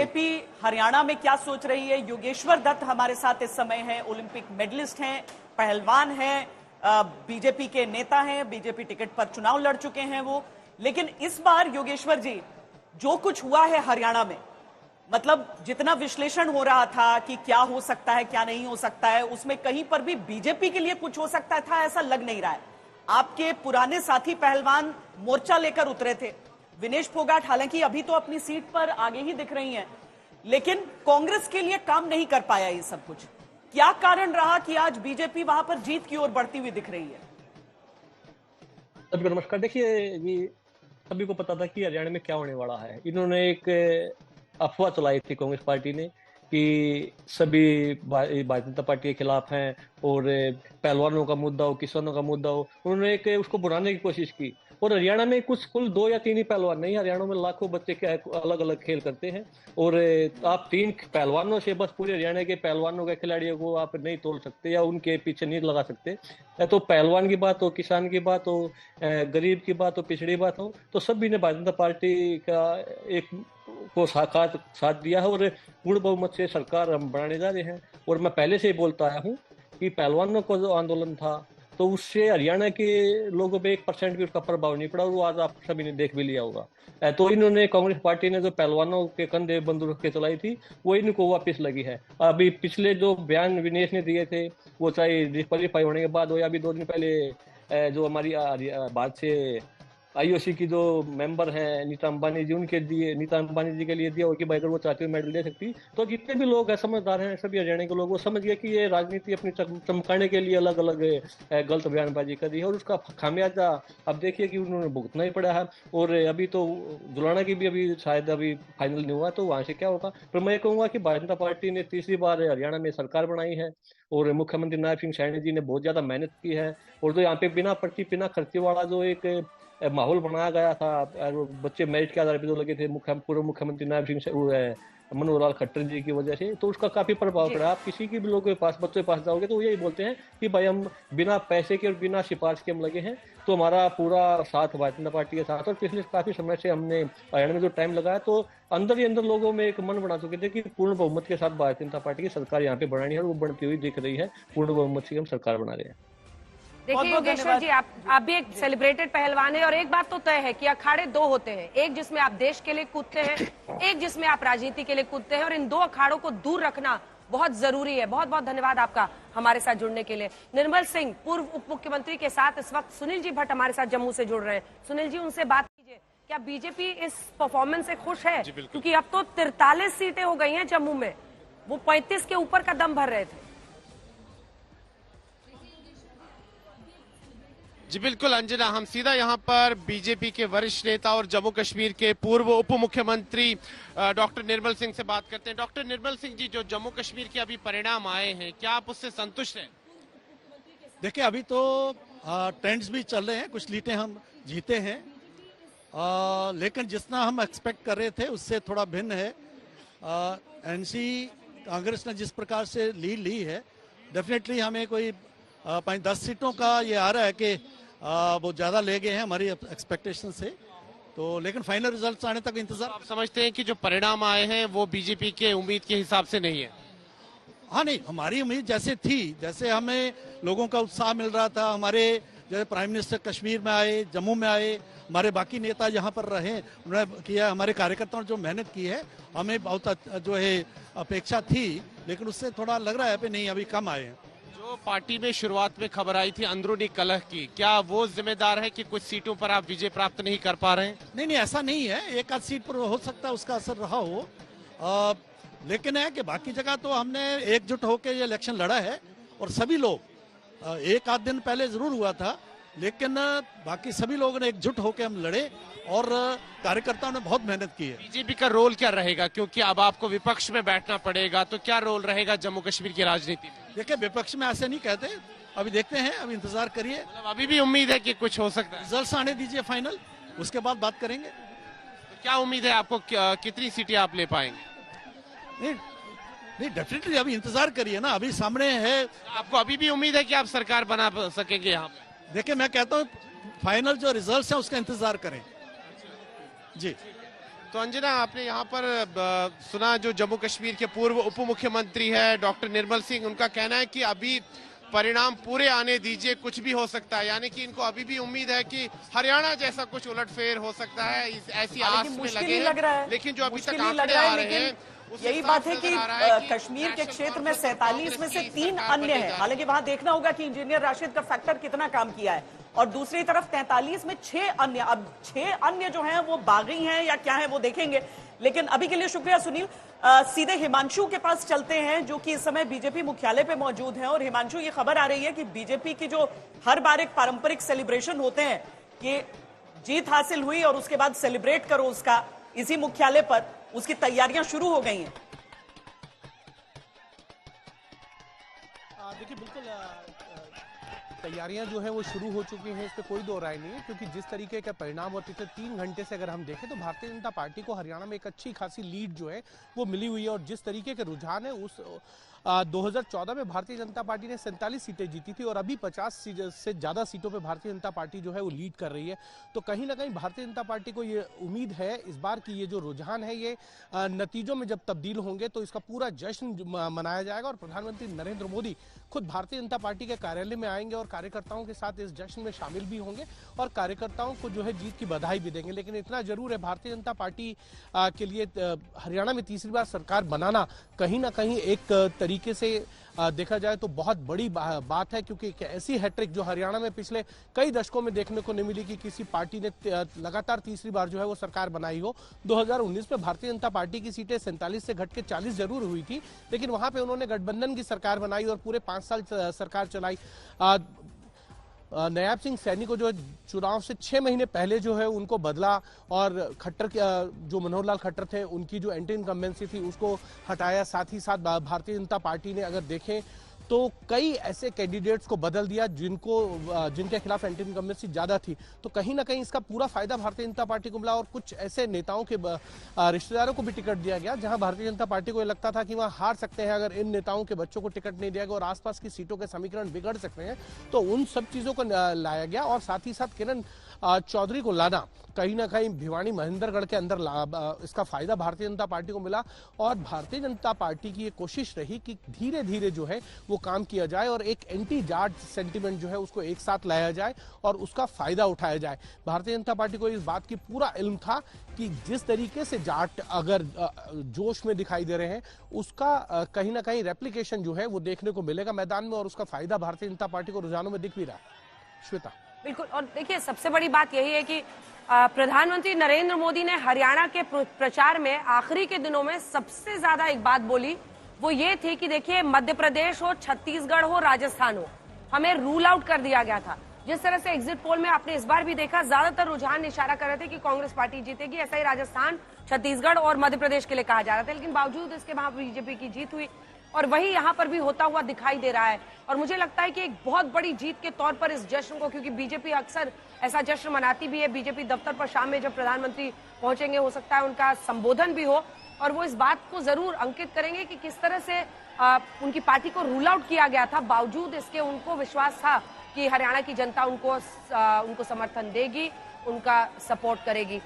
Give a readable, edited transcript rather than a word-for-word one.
BJP Haryana में क्या सोच रही है? योगेश्वर दत्त हमारे साथ इस समय हैं, ओलंपिक मेडलिस्ट हैं, पहलवान हैं, बीजेपी के नेता हैं, बीजेपी टिकट पर चुनाव लड़ चुके हैं वो। लेकिन इस बार योगेश्वर जी, जो कुछ हुआ है हरियाणा में, मतलब जितना विश्लेषण हो रहा था कि क्या हो सकता है क्या नहीं हो सकता है, उसमें कहीं पर भी बीजेपी के लिए कुछ हो सकता था ऐसा लग नहीं रहा है। आपके पुराने साथी पहलवान मोर्चा लेकर उतरे थे। विनेश फोगाट हालांकि अभी तो अपनी सीट पर आगे ही दिख रही हैं, लेकिन कांग्रेस के लिए काम नहीं कर पाया ये सब कुछ। क्या कारण रहा कि आज बीजेपी वहां पर जीत की ओर बढ़ती हुई दिख रही है? सभी को नमस्कार। देखिए, ये सभी को पता था कि हरियाणा में क्या होने वाला है। इन्होंने एक अफवाह चलाई थी कांग्रेस पार्टी ने कि सभी भारतीय जनता पार्टी के खिलाफ हैं और पहलवानों का मुद्दा हो, किसानों का मुद्दा हो, उन्होंने एक उसको बुराने की कोशिश की। और हरियाणा में कुल 2 या 3 ही पहलवान नहीं, हरियाणा में लाखों बच्चे अलग अलग खेल करते हैं और आप 3 पहलवानों से बस पूरे हरियाणा के पहलवानों के खिलाड़ियों को आप नहीं तोल सकते या उनके पीछे नहीं लगा सकते। तो पहलवान की बात हो, किसान की बात हो, गरीब की बात हो, पिछड़ी बात हो, तो सभी ने भारतीय जनता पार्टी का एक को साथ दिया है और पूर्ण बहुमत से सरकार हम बनाने जा रहे हैं। और मैं पहले से ही बोलता आया हूँ कि पहलवानों का जो आंदोलन था तो उससे हरियाणा के लोगों पे 1% भी उसका प्रभाव नहीं पड़ा और वो आज आप सभी ने देख भी लिया होगा। तो इन्होंने कांग्रेस पार्टी ने जो पहलवानों के कंधे बंदूक के चलाई थी वो इनको वापस लगी है। अभी पिछले जो बयान विनेश ने दिए थे वो चाहे डिस्क्वालीफाई होने के बाद हो या अभी 2 दिन पहले जो हमारी भारत से आईओसी की जो मेंबर हैं नीता अंबानी जी, उनके दिए, नीता अंबानी जी के लिए दिया हो कि भाई अगर वो चाहती हो मेडल दे सकती। तो जितने भी लोग हैं समझदार हैं, सभी हरियाणा के लोग, वो समझ गए कि ये राजनीति अपनी चमकाने के लिए अलग अलग गलत बयानबाजी कर रही है और उसका खामियाजा अब देखिए कि उन्होंने भुगतना ही पड़ा है। और अभी तो जुलाना की भी अभी शायद अभी फाइनल नहीं हुआ तो वहां से क्या होगा। पर मैं कहूंगा कि भारतीय जनता पार्टी ने तीसरी बार हरियाणा में सरकार बनाई है और मुख्यमंत्री नायब सिंह सैनी जी ने बहुत ज्यादा मेहनत की है। और जो यहाँ पे बिना पर्ची बिना खर्चे वाला जो एक माहौल बनाया गया था, बच्चे मेरिट के आधार पर जो लगे थे पूर्व मुख्यमंत्री नायब सिंह मनोहर लाल खट्टर जी की वजह से, तो उसका काफी प्रभाव पड़ा। आप किसी की भी लोगों के पास, बच्चों के पास जाओगे तो यही बोलते हैं कि भाई हम बिना पैसे के और बिना सिफारिश के हम लगे हैं। तो हमारा पूरा साथ भारतीय जनता पार्टी के साथ, और पिछले काफी समय से हमने हरियाणा में जो टाइम लगाया तो अंदर ही अंदर लोगों में एक मन बना चुके थे कि पूर्ण बहुमत के साथ भारतीय जनता पार्टी की सरकार यहाँ पे बनानी है और वो बनती हुई दिख रही है। पूर्ण बहुमत से हम सरकार बना रहे हैं। देखिए योगेश्वर जी, आप भी एक सेलिब्रेटेड पहलवान है और एक बात तो तय है कि अखाड़े 2 होते हैं, एक जिसमें आप देश के लिए कूदते हैं, एक जिसमें आप राजनीति के लिए कूदते हैं, और इन 2 अखाड़ों को दूर रखना बहुत जरूरी है। बहुत बहुत धन्यवाद आपका हमारे साथ जुड़ने के लिए। निर्मल सिंह, पूर्व उप मुख्यमंत्री के साथ इस वक्त सुनील जी भट्ट हमारे साथ जम्मू से जुड़ रहे हैं। सुनील जी, उनसे बात कीजिए। क्या बीजेपी इस परफॉर्मेंस से खुश है? क्योंकि अब तो 43 सीटें हो गई हैं जम्मू में, वो 35 के ऊपर का दम भर रहे थे। जी बिल्कुल अंजना, हम सीधा यहाँ पर बीजेपी के वरिष्ठ नेता और जम्मू कश्मीर के पूर्व उप मुख्यमंत्री डॉक्टर निर्मल सिंह से बात करते हैं। डॉक्टर निर्मल सिंह जी, जो जम्मू कश्मीर के अभी परिणाम आए हैं, क्या आप उससे संतुष्ट हैं? देखिए, अभी तो ट्रेंड्स भी चल रहे हैं, कुछ सीटें हम जीते हैं, लेकिन जितना हम एक्सपेक्ट कर रहे थे उससे थोड़ा भिन्न है। एनसी कांग्रेस ने जिस प्रकार से लीड ली है, डेफिनेटली हमें कोई 5-10 सीटों का ये आ रहा है कि वो ज्यादा ले गए हैं हमारी एक्सपेक्टेशन से। तो लेकिन फाइनल रिजल्ट्स आने तक इंतजार। आप समझते हैं कि जो परिणाम आए हैं वो बीजेपी के उम्मीद के हिसाब से नहीं है? हाँ, नहीं, हमारी उम्मीद जैसे थी, जैसे हमें लोगों का उत्साह मिल रहा था, हमारे जैसे प्राइम मिनिस्टर कश्मीर में आए, जम्मू में आए, हमारे बाकी नेता यहाँ पर रहे, उन्होंने किया, हमारे कार्यकर्ताओं ने जो मेहनत की है, हमें बहुत जो है अपेक्षा थी, लेकिन उससे थोड़ा लग रहा है कि नहीं, अभी कम आए हैं। जो पार्टी में शुरुआत में खबर आई थी अंदरूनी कलह की, क्या वो जिम्मेदार है कि कुछ सीटों पर आप विजय प्राप्त नहीं कर पा रहे हैं? नहीं, ऐसा नहीं है, एक आध सीट पर हो सकता है उसका असर रहा हो, लेकिन है कि बाकी जगह तो हमने एकजुट होकर ये इलेक्शन लड़ा है और सभी लोग, एक आध दिन पहले जरूर हुआ था, लेकिन बाकी सभी लोगों ने एकजुट होकर हम लड़े और कार्यकर्ताओं ने बहुत मेहनत की है। बीजेपी का रोल क्या रहेगा, क्योंकि अब आपको विपक्ष में बैठना पड़ेगा, तो क्या रोल रहेगा जम्मू कश्मीर की राजनीति में? देखिए, विपक्ष में ऐसे नहीं कहते, अभी देखते हैं, अभी इंतजार करिए। मतलब अभी भी उम्मीद है कि कुछ हो सकता है? रिजल्ट्स आने दीजिए फाइनल, उसके बाद बात करेंगे। तो क्या उम्मीद है आपको, कितनी सीटें आप ले पाएंगे? नहीं, डेफिनेटली अभी इंतजार करिए ना, अभी सामने है। आपको अभी भी उम्मीद है कि आप सरकार बना सकेंगे यहाँ पे? देखिए, मैं कहता हूँ फाइनल जो रिजल्ट्स हैं उसका इंतजार करें जी। तो अंजना, आपने यहाँ पर सुना जो जम्मू कश्मीर के पूर्व उप मुख्यमंत्री है डॉक्टर निर्मल सिंह, उनका कहना है कि अभी परिणाम पूरे आने दीजिए, कुछ भी हो सकता है। यानी कि इनको अभी भी उम्मीद है कि हरियाणा जैसा कुछ उलटफेर हो सकता है, ऐसी आस में लगे हैं। लेकिन जो अभी तक आंकड़े आ रहे हैं, यही बात है कि कश्मीर के क्षेत्र में 47 में से 3 अन्य हैं। हालांकि वहां देखना होगा कि इंजीनियर राशिद का फैक्टर कितना काम किया है, और दूसरी तरफ 43 में 6 अन्य, अब 6 अन्य जो हैं वो बागी हैं या क्या है वो देखेंगे। लेकिन अभी के लिए शुक्रिया सुनील। सीधे हिमांशु के पास चलते हैं, जो कि इस समय बीजेपी मुख्यालय पे मौजूद हैं। और हिमांशु, ये खबर आ रही है कि बीजेपी की जो हर बार एक पारंपरिक सेलिब्रेशन होते हैं कि जीत हासिल हुई और उसके बाद सेलिब्रेट करो उसका इसी मुख्यालय पर, उसकी तैयारियां शुरू हो गई हैं। देखिए, बिल्कुल तैयारियां जो है वो शुरू हो चुकी हैं, इस पर कोई दो राय नहीं है। क्योंकि जिस तरीके का परिणाम और पिछले 3 घंटे से अगर हम देखें तो भारतीय जनता पार्टी को हरियाणा में एक अच्छी खासी लीड जो है वो मिली हुई है। और जिस तरीके के रुझान है, उस 2014 में भारतीय जनता पार्टी ने 47 सीटें जीती थी और अभी 50 से ज्यादा सीटों पे भारतीय जनता पार्टी जो है वो लीड कर रही है। तो कहीं ना कहीं भारतीय जनता पार्टी को ये उम्मीद है इस बार की ये जो रुझान है ये नतीजों में जब तब्दील होंगे तो इसका पूरा जश्न मनाया जाएगा। और प्रधानमंत्री नरेंद्र मोदी खुद भारतीय जनता पार्टी के कार्यालय में आएंगे और कार्यकर्ताओं के साथ इस जश्न में शामिल भी होंगे और कार्यकर्ताओं को जो है जीत की बधाई भी देंगे। लेकिन इतना जरूर है, भारतीय जनता पार्टी के लिए हरियाणा में तीसरी बार सरकार बनाना कहीं ना कहीं एक तरीके से देखा जाए तो बहुत बड़ी बात है। क्योंकि एक ऐसी हैट्रिक जो हरियाणा में पिछले कई दशकों में देखने को नहीं मिली कि किसी पार्टी ने लगातार तीसरी बार जो है वो सरकार बनाई हो। 2019 में भारतीय जनता पार्टी की सीटें 47 से घट के 40 जरूर हुई थी, लेकिन वहां पे उन्होंने गठबंधन की सरकार बनाई और पूरे 5 साल सरकार चलाई। नायब सिंह सैनी को जो चुनाव से 6 महीने पहले जो है उनको बदला और खट्टर जो मनोहर लाल खट्टर थे उनकी जो एंटी इनकम्बेंसी थी उसको हटाया। साथ ही साथ भारतीय जनता पार्टी ने अगर देखें तो कई ऐसे कैंडिडेट्स को बदल दिया जिनके खिलाफ एंटी इनकम्बेंसी ज्यादा थी। तो कहीं ना कहीं इसका पूरा फायदा भारतीय जनता पार्टी को मिला और कुछ ऐसे नेताओं के रिश्तेदारों को भी टिकट दिया गया जहां भारतीय जनता पार्टी को यह लगता था कि वहां हार सकते हैं अगर इन नेताओं के बच्चों को टिकट नहीं दिया गया और आसपास की सीटों के समीकरण बिगड़ सकते हैं। तो उन सब चीजों को लाया गया और साथ ही साथ किरण चौधरी को लाना कहीं ना कहीं भिवानी महेंद्रगढ़ के अंदर इसका फायदा भारतीय जनता पार्टी को मिला। और भारतीय जनता पार्टी की ये कोशिश रही कि धीरे धीरे जो है वो काम किया जाए और एक एंटी जाट सेंटिमेंट जो है उसको एक साथ लाया जाए और उसका फायदा उठाया जाए। भारतीय जनता पार्टी को इस बात की पूरा इल्म था कि जिस तरीके से जाट अगर जोश में दिखाई दे रहे हैं उसका कहीं ना कहीं रेप्लिकेशन जो है वो देखने को मिलेगा मैदान में और उसका फायदा भारतीय जनता पार्टी को रुझानों में दिख भी रहा है। श्वेता, बिल्कुल। और देखिए, सबसे बड़ी बात यही है कि प्रधानमंत्री नरेंद्र मोदी ने हरियाणा के प्रचार में आखिरी के दिनों में सबसे ज्यादा एक बात बोली, वो ये थी कि देखिए, मध्य प्रदेश हो, छत्तीसगढ़ हो, राजस्थान हो, हमें रूल आउट कर दिया गया था। जिस तरह से एग्जिट पोल में आपने इस बार भी देखा, ज्यादातर रुझान इशारा कर रहे थे कि कांग्रेस पार्टी जीतेगी। ऐसा ही राजस्थान, छत्तीसगढ़ और मध्य प्रदेश के लिए कहा जा रहा था, लेकिन बावजूद इसके वहां बीजेपी की जीत हुई और वही यहाँ पर भी होता हुआ दिखाई दे रहा है। और मुझे लगता है कि एक बहुत बड़ी जीत के तौर पर इस जश्न को, क्योंकि बीजेपी अक्सर ऐसा जश्न मनाती भी है, बीजेपी दफ्तर पर शाम में जब प्रधानमंत्री पहुंचेंगे हो सकता है उनका संबोधन भी हो और वो इस बात को जरूर अंकित करेंगे कि किस तरह से उनकी पार्टी को रूल आउट किया गया था। बावजूद इसके उनको विश्वास था कि हरियाणा की जनता उनको समर्थन देगी, उनका सपोर्ट करेगी।